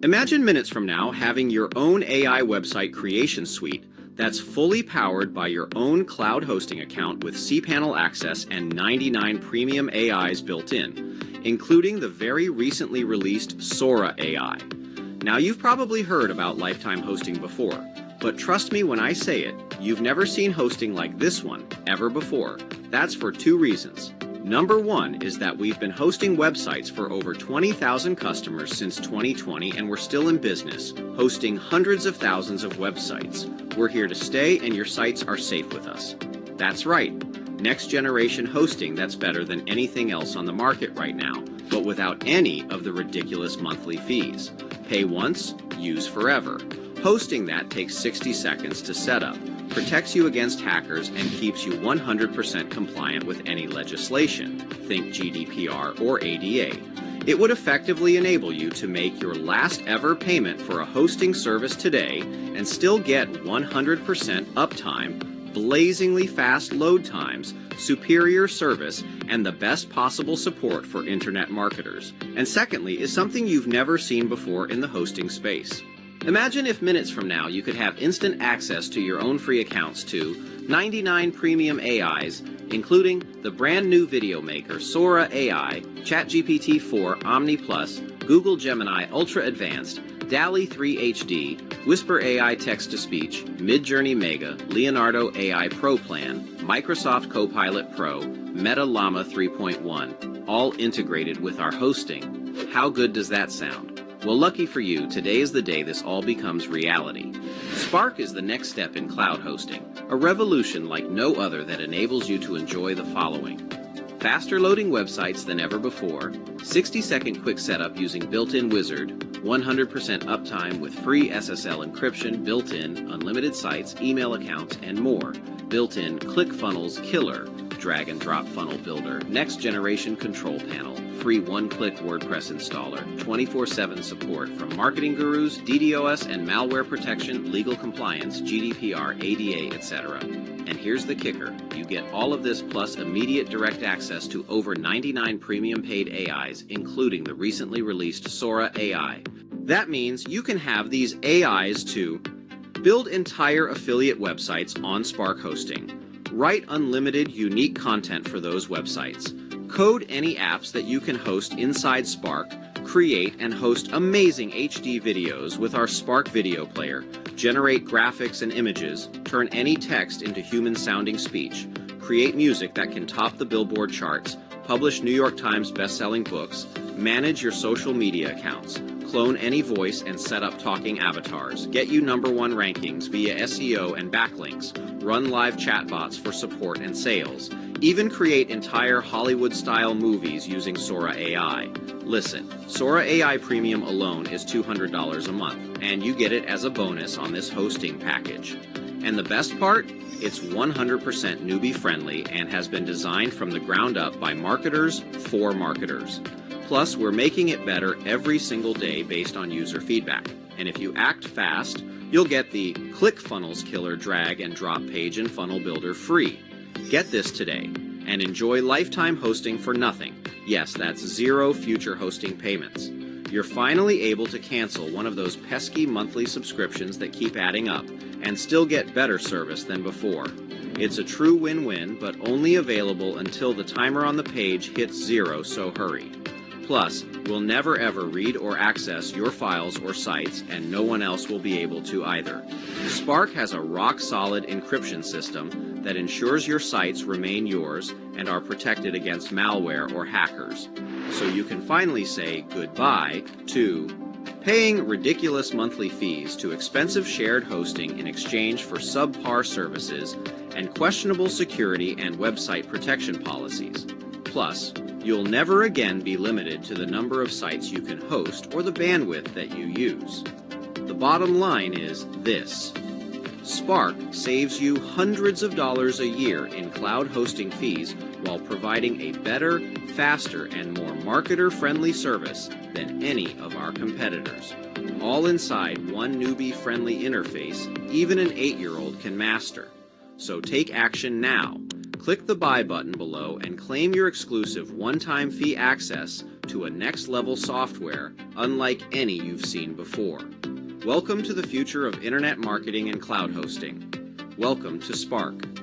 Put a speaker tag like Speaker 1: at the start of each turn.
Speaker 1: Imagine minutes from now having your own AI website creation suite that's fully powered by your own cloud hosting account with cPanel access and 99 premium AIs built in, including the very recently released Sora AI. Now, you've probably heard about lifetime hosting before, but trust me when I say it, you've never seen hosting like this one ever before. That's for two reasons. Number one is that we've been hosting websites for over 20,000 customers since 2020, and we're still in business, hosting hundreds of thousands of websites. We're here to stay, and your sites are safe with us. That's right, next generation hosting that's better than anything else on the market right now, but without any of the ridiculous monthly fees. Pay once, use forever. Hosting that takes 60 seconds to set up, protects you against hackers, and keeps you 100% compliant with any legislation, think GDPR or ADA. It would effectively enable you to make your last ever payment for a hosting service today and still get 100% uptime, blazingly fast load times, superior service, and the best possible support for internet marketers. And secondly, is something you've never seen before in the hosting space. Imagine if minutes from now you could have instant access to your own free accounts to 99 premium AIs, including the brand new video maker Sora AI, ChatGPT 4 Omni Plus, Google Gemini Ultra Advanced, DALL-E 3 HD, Whisper AI Text-to-Speech, Midjourney Mega, Leonardo AI Pro Plan, Microsoft Copilot Pro, Meta Llama 3.1, all integrated with our hosting. How good does that sound? Well, lucky for you, today is the day this all becomes reality. Spark is the next step in cloud hosting, a revolution like no other that enables you to enjoy the following: faster loading websites than ever before, 60-second quick setup using built-in Wizard, 100% uptime with free SSL encryption built-in, unlimited sites, email accounts, and more, built-in ClickFunnels Killer, drag-and-drop funnel builder, next-generation control panel, free one-click WordPress installer, 24/7 support from marketing gurus, DDoS and malware protection, legal compliance, GDPR, ADA, etc. And here's the kicker. You get all of this plus immediate direct access to over 99 premium paid AIs, including the recently released Sora AI. That means you can have these AIs to build entire affiliate websites on Spark hosting, write unlimited unique content for those websites, code any apps that you can host inside Spark, create and host amazing HD videos with our Spark video player, generate graphics and images, turn any text into human-sounding speech, create music that can top the Billboard charts, publish New York Times best-selling books, manage your social media accounts, clone any voice and set up talking avatars, get you #1 rankings via SEO and backlinks, run live chatbots for support and sales, even create entire Hollywood-style movies using Sora AI. Listen, Sora AI Premium alone is $200 a month, and you get it as a bonus on this hosting package. And the best part? It's 100% newbie-friendly and has been designed from the ground up by marketers for marketers. Plus, we're making it better every single day based on user feedback. And if you act fast, you'll get the ClickFunnels Killer drag and drop page and funnel builder free. Get this today and enjoy lifetime hosting for nothing. Yes, that's 0 future hosting payments. You're finally able to cancel one of those pesky monthly subscriptions that keep adding up and still get better service than before. It's a true win-win, but only available until the timer on the page hits 0, so hurry. Plus, we'll never ever read or access your files or sites, and no one else will be able to either. Spark has a rock-solid encryption system that ensures your sites remain yours and are protected against malware or hackers. So you can finally say goodbye to paying ridiculous monthly fees to expensive shared hosting in exchange for subpar services and questionable security and website protection policies. Plus, you'll never again be limited to the number of sites you can host or the bandwidth that you use. The bottom line is this: Spark saves you hundreds of dollars a year in cloud hosting fees while providing a better, faster, and more marketer-friendly service than any of our competitors. All inside one newbie-friendly interface even an 8-year-old can master. So take action now. Click the buy button below and claim your exclusive one-time fee access to a next-level software unlike any you've seen before. Welcome to the future of internet marketing and cloud hosting. Welcome to Spark.